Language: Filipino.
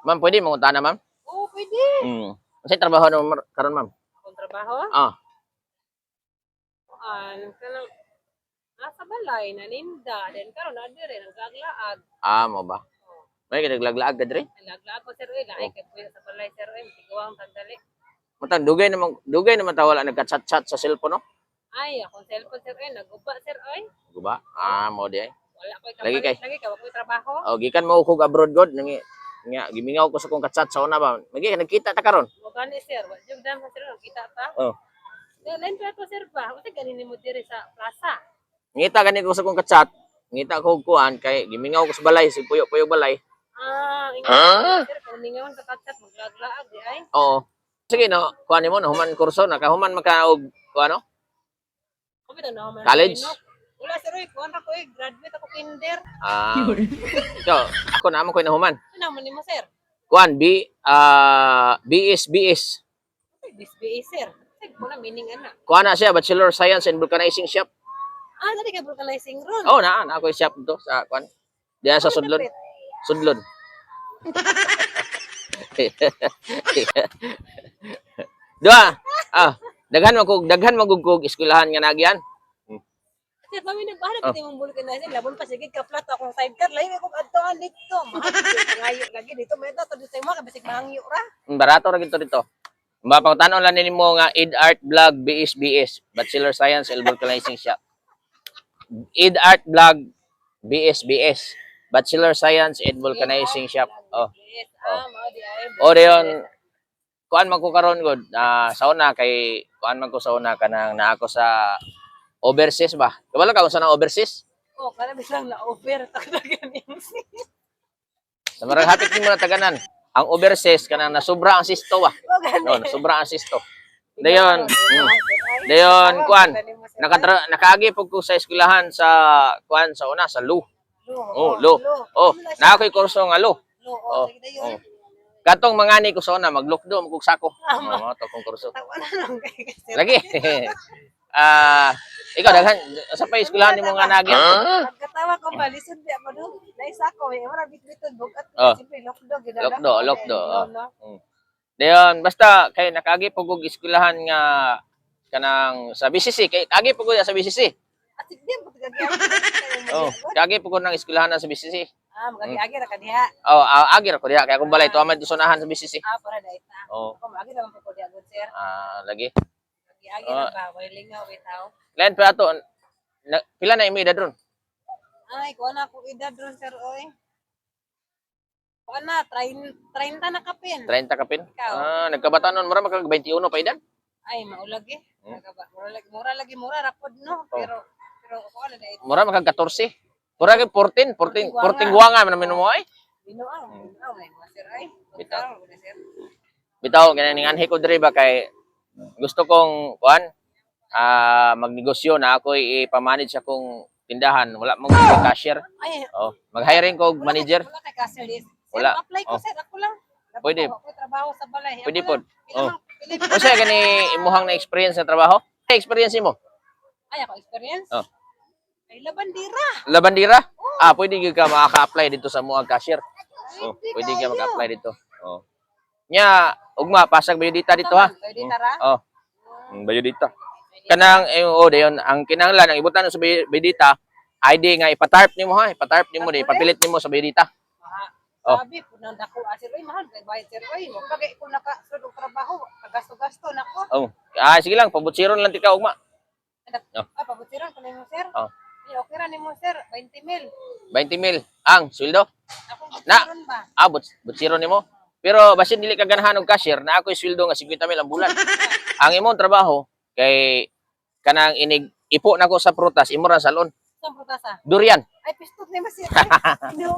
Ma'am, pwede mangunta na, ma'am? Oo, pwede. Kasi trabaho naman karon, ma'am. Akong trabaho? Ah, Kanang nasa balay, naninda. Then karon na dire nagaglaag. mo ba? May ginaglag-laag ka diri? Nagaglaag ko sir, laay kay kuya sa balay sir, tigawang tagdali. Matang dugay naman ta wala nagka-chat-chat sa cellphone, no? Ay, akong cellphone sir, naguba sir, Guba? Mo di ay. Wala ko'y Lagi kay. kapalit, lagi ka, wako'y trabaho. Gikan mo kog abroad god nga gimingaw ko sa kong ka-chat sa una ba. Magi nagkita ta karon. Mo gani sir, wa jud dam sir, kita ta. Oh. Lain pa to sir ba? Usa ganin mo dire sa plaza. Ngita gani ko sa kong ka-chat. Ngita ko og kuan kay gimingaw ko sa balay, si puyo-puyo balay. Ingat sir, kung ningawan sa katsat, maglaglaag di ay. Oo. Sige no, kuan nimo no human kurso nakahuman maka og kuan no? Kami to na man. College? Wala sir, kuan ako graduate ako kinder. Ikaw, ako na mo ko nahuman. Ano man nimo sir? Kuan BS. This BA sir. Sir, kuna meaning ana. Kuan na siya Bachelor of Science in Vulcanizing Shop. Dali ka vulcanizing ron. Oh, na ako shop to sa kuan. Diya sa Sudlon. Sudlon. Dua. Daghan magugkog eskwelahan nga nagyan. Sir, kami nagbahala pati mong vulcanizing. Labon pa sige ka plato akong sidecar. Lain ako adtoan dito. Ngayo lagi dito. May dato dito sa mga kabisig mahangyo ra. Barato ra gito dito. Mapangtanon lang nimo nga Ed Art Vlog BS. Bachelor Science in Vulcanizing Shop. Ed Art Vlog BS. Bachelor Science in Vulcanizing Shop. Oh. O dayon kuan man ko karon god sa una kay kuan man ko sa una kanang naa ko sa overseas ba? Kabalo ka unsa na overseas? Oh, kana bislang na-offer tagadagan yung Sa marang hapit nimo na taganan. Ang overseas kanang nasobra ang sisto ba? No, nasobra ang sisto. Dayon kuan nakaagi pug ko sa eskwelahan sa kuan sa una sa Lu. Lu. Na ako'y kurso nga Lu. Katong mangani ko sa una maglukdo magkog sako. Mo to kong kurso. Lagi. Ikaw daghan sa pa eskwelahan nimo nga nagi. Pagkatawa ko balisod di ako do. Naisa ko wala bitbiton bugat siyempre lokdo. Dayon basta kay nakaagi pug og eskwelahan nga kanang sa BCC kay agi pug sa BCC. Asig din pud Kagi pug nang eskwelahan sa BCC. Magagi ra ka diha. Agi ra ko diha kay akong balay to amad sunahan sa BCC. Para dai ta. Agi ra man pud diha gud sir. Lagi. Agi ra ba way lingaw bitaw. Len pa ato pila na imo edad ron? Ay, kuha na ako edad ron sir oy. Kuha na 30 na kapin. 30 kapin? Nagkabataan nun mura magkag 21 pa edad? Ay, maulag mura lagi rapod no, pero kuha na dai. Mura magkag 14. Mura kay 14 guwangan man mo ay. Binuang may sir ay. Bitaw ganyan ning anhi ko diri ba kay gusto kong kuan magnegosyo na ako ipamanage akong tindahan. Wala mo cashier. Mag-hiring ko og manager. Wala kay cashier dis. Wala. Apply ko sir ako lang. Pwede. Ako trabaho sa balay. Pwede pod. Unsa gani imuhang na experience sa trabaho? Experience mo? Ay ako experience? Ay labandira. Labandira? Pwede gyud ka maka-apply dito sa muag cashier. Pwede ka maka-apply dito. Nya ugma pasag bayudita dito ha. Bayudita ra? Bayudita. Kanang dayon ang kinahanglan ang ibutan sa bayudita ID nga ipatarp nimo ha, ipatarp nimo di papilit nimo sa bayudita. Sabi po nang dako sir oy mahal kay bayad sir oy mo pagay ko nakasulog trabaho kagasto-gasto nako. Sige lang pabutsiron lang tika ugma. Pabutsiron ko nimo sir. Okay ra nimo sir 20,000. 20,000 ang sweldo? Na butsiron nimo. Pero basin dili ka ganahan og cashier na ako'y sweldo nga 50,000 ang bulan. Ang imong trabaho kay kanang ipo nako sa prutas imo ra salon. Sa prutas Durian. Ay pistot ni masir. No.